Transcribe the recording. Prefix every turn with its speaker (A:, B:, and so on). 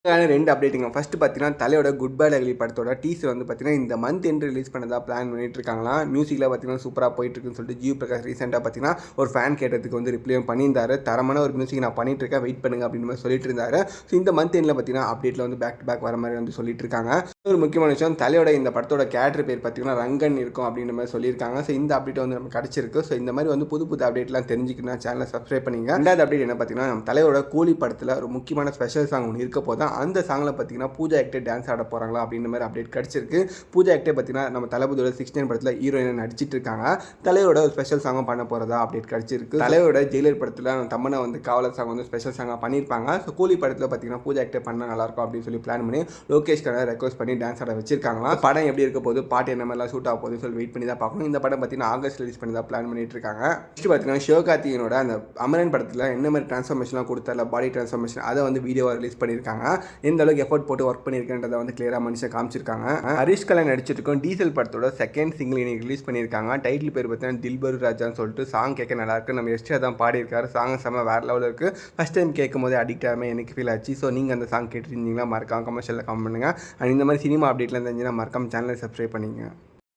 A: ரெண்டு அப்டேட்டுங்க. ஃபர்ஸ்ட் பார்த்தீங்கன்னா, தலையோட குட் பை அக்லி படத்தோட டீசர் வந்து பார்த்தீங்கன்னா, இந்த மந்த் எண்ட் ரிலீஸ் பண்ணதா பிளான் பண்ணிட்டு இருக்காங்களாம். மியூசிக்லாம் பார்த்தீங்கன்னா சூப்பரா போயிட்டு இருக்குன்னு சொல்லிட்டு ஜிவி பிரகாஷ் ரீசெண்டா பார்த்தீங்கன்னா, ஒரு ஃபேன் கேட்டதுக்கு வந்து ரிப்ளையும் பண்ணியிருந்தாரு. தரமான ஒரு மியூசிக் நான் பண்ணிட்டு இருக்கேன், வெயிட் பண்ணுங்க அப்படின்ற மாதிரி சொல்லிட்டு இருந்தாரு. ஸோ இந்த மந்த் எண்ட்ல பார்த்தீங்கன்னா, அப்டேட்ல வந்து பேக் டு பேக் வர மாதிரி வந்து சொல்லிட்டு இருக்காங்க. ஒரு முக்கியமான விஷயம், தலையோட இந்த படத்தோட கேரக்டர் பேர் பார்த்தீங்கன்னா ரங்கன் இருக்கும் அப்படின்ற மாதிரி சொல்லியிருக்காங்க. ஸோ இந்த அப்டேட் வந்து நமக்கு கிடைச்சிருக்கு. ஸோ இந்த மாதிரி வந்து புது புது அப்டேட்லாம் தெரிஞ்சுக்கணும், சேனலை சப்ஸ்கிரைப் பண்ணிங்க. ரெண்டாவது அப்டேட் என்ன பார்த்தீங்கன்னா, நம்ம தலையோட கூலி படத்தில் ஒரு முக்கியமான ஸ்பெஷல் சாங் ஒன்று இருக்க போது அந்த சாங்கில் பார்த்தீங்கன்னா பூஜா ஆக்டே டான்ஸ் ஆட போகிறாங்களா அப்படின்ற மாதிரி அப்டேட் கிடச்சிருக்கு. பூஜா ஆக்டே பார்த்தீங்கன்னா நம்ம தளபதியோட 16 படத்தில் ஹீரோயினை நடிச்சிட்டு இருக்காங்க. தலையோட ஒரு ஸ்பெஷல் சாங்கும் பண்ண போகிறதா அப்டேட் கிடச்சிருக்கு. தலையோட ஜெயிலர் படத்தில் தம்மனை வந்து காவலர் சாங் வந்து ஸ்பெஷல் சாங்காக பண்ணியிருப்பாங்க. ஸோ கூலி படத்தில் பார்த்தீங்கன்னா பூஜா ஆக்டே பண்ணால் நல்லாயிருக்கும் அப்படின்னு சொல்லி பிளான் பண்ணி லோகேஷ் கனகராஜ் ரெக்வஸ்ட் பண்ணி டான்ஸ் ஆட வச்சிருக்காங்களா. படம் எப்படி இருக்க போது, பாட்டு என்ன மாதிரிலாம் ஷூட் ஆக போகுதுன்னு சொல்லி வெயிட் பண்ணி தான் பார்க்கணும். இந்த படம் பார்த்தீங்கன்னா ஆகஸ்ட் ரிலீஸ் பண்ணி தான் பிளான் பண்ணிட்டு இருக்காங்க. நெக்ஸ்ட் பார்த்தீங்கன்னா சிவகார்த்திகேயனோட அந்த அமரன் படத்தில் என்ன மாதிரி டிரான்ஸ்ஃபர்மேஷன்லாம் கொடுத்தால பாடி டிரான்ஸ்ஃபர்மேஷன் அதை வந்து வீடியோவாக ரிலீஸ் பண்ணியிருக்காங்க. எந்த அளவுக்கு எஃபோர்ட் போட்டு ஒர்க் பண்ணியிருக்கேன்றதை வந்து கிளியராக மனுஷன் காமிச்சிருக்காங்க. ஹரிஷ் கல்யாண் நடிச்சிருக்கோம் டீசல் படத்தோட செகண்ட் சிங்கிள் இன்னைக்கு ரிலீஸ் பண்ணியிருக்காங்க. டைட்டில் பேர் பார்த்தீங்கன்னா தில்பரு ராஜான்னு சொல்லிட்டு சாங் கேட்க நல்லா இருக்கு. நம்ம எஸ்டியா தான் பாடியிருக்காரு. சாங் செம்ம வேறு லெவலில் இருக்குது. ஃபஸ்ட் டைம் கேட்கும் போதே அடிக்ட் ஆகாமல் எனக்கு ஃபீல் ஆச்சு. ஸோ நீங்கள் அந்த சாங் கேட்டுருந்தீங்களா மறக்காம கமர்ஷியலில் கமெண்ட் பண்ணுங்கள். அண்ட் இந்த மாதிரி சினிமா அப்டேட்லாம் தெரிஞ்சுன்னா மறக்காம சேனலை சப்ஸ்கிரைப் பண்ணிங்க.